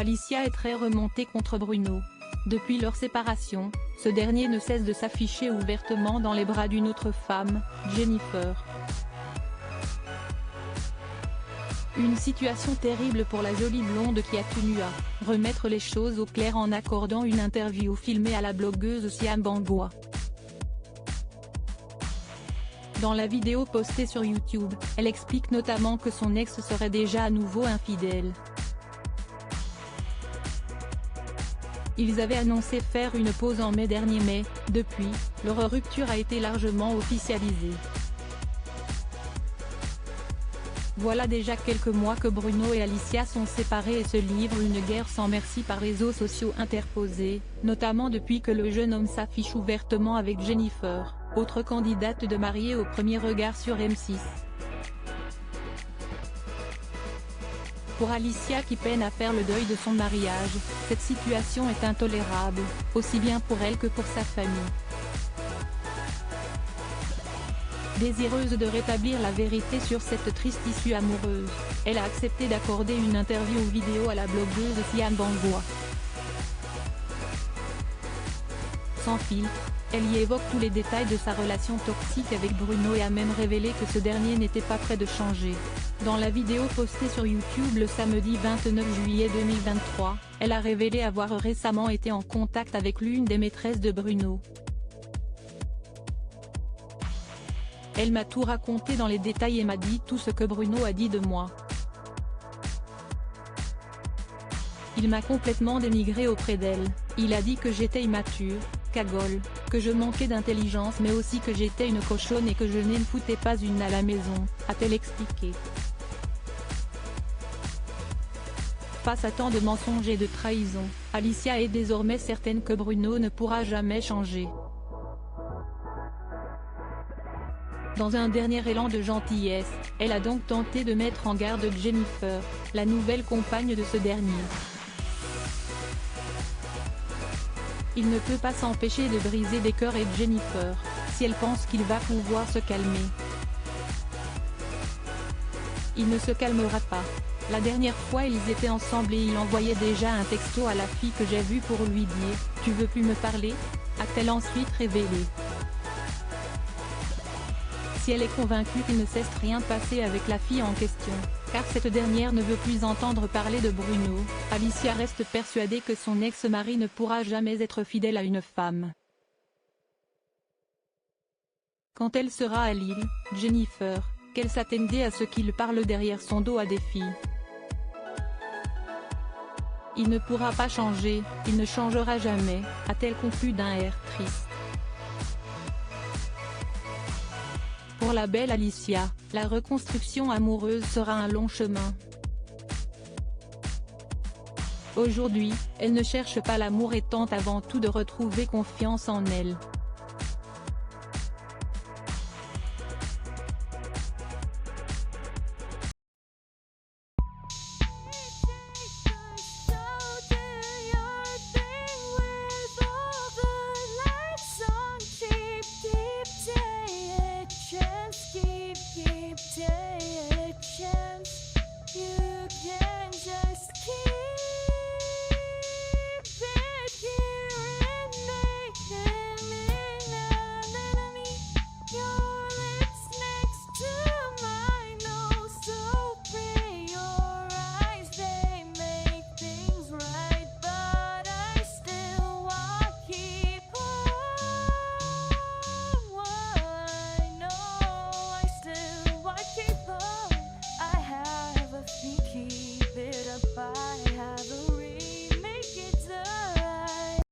Alicia est très remontée contre Bruno. Depuis leur séparation, ce dernier ne cesse de s'afficher ouvertement dans les bras d'une autre femme, Jennifer. Une situation terrible pour la jolie blonde qui a tenu à remettre les choses au clair en accordant une interview filmée à la blogueuse Siam Bangwa. Dans la vidéo postée sur YouTube, elle explique notamment que son ex serait déjà à nouveau infidèle. Ils avaient annoncé faire une pause en mai dernier mais, depuis, leur rupture a été largement officialisée. Voilà déjà quelques mois que Bruno et Alicia sont séparés et se livrent une guerre sans merci par réseaux sociaux interposés, notamment depuis que le jeune homme s'affiche ouvertement avec Jennifer, autre candidate de mariée au premier regard sur M6. Pour Alicia qui peine à faire le deuil de son mariage, cette situation est intolérable, aussi bien pour elle que pour sa famille. Désireuse de rétablir la vérité sur cette triste issue amoureuse, elle a accepté d'accorder une interview vidéo à la blogueuse Siam Bangwa. Sans filtre, elle y évoque tous les détails de sa relation toxique avec Bruno et a même révélé que ce dernier n'était pas prêt de changer. Dans la vidéo postée sur YouTube le samedi 29 juillet 2023, elle a révélé avoir récemment été en contact avec l'une des maîtresses de Bruno. Elle m'a tout raconté dans les détails et m'a dit tout ce que Bruno a dit de moi. Il m'a complètement dénigré auprès d'elle, il a dit que j'étais immature, cagole, que je manquais d'intelligence mais aussi que j'étais une cochonne et que je ne foutais pas une à la maison, a-t-elle expliqué. Face à tant de mensonges et de trahisons, Alicia est désormais certaine que Bruno ne pourra jamais changer. Dans un dernier élan de gentillesse, elle a donc tenté de mettre en garde Jennifer, la nouvelle compagne de ce dernier. Il ne peut pas s'empêcher de briser des cœurs et Jennifer, si elle pense qu'il va pouvoir se calmer. Il ne se calmera pas. La dernière fois ils étaient ensemble et il envoyait déjà un texto à la fille que j'ai vue pour lui dire « Tu veux plus me parler ?» a-t-elle ensuite révélé. Si elle est convaincue qu'il ne cesse rien passer avec la fille en question, car cette dernière ne veut plus entendre parler de Bruno, Alicia reste persuadée que son ex-mari ne pourra jamais être fidèle à une femme. Quand elle sera à Lille, Jennifer, qu'elle s'attendait à ce qu'il parle derrière son dos à des filles. Il ne pourra pas changer, il ne changera jamais, a-t-elle conclu d'un air triste. Pour la belle Alicia, la reconstruction amoureuse sera un long chemin. Aujourd'hui, elle ne cherche pas l'amour et tente avant tout de retrouver confiance en elle.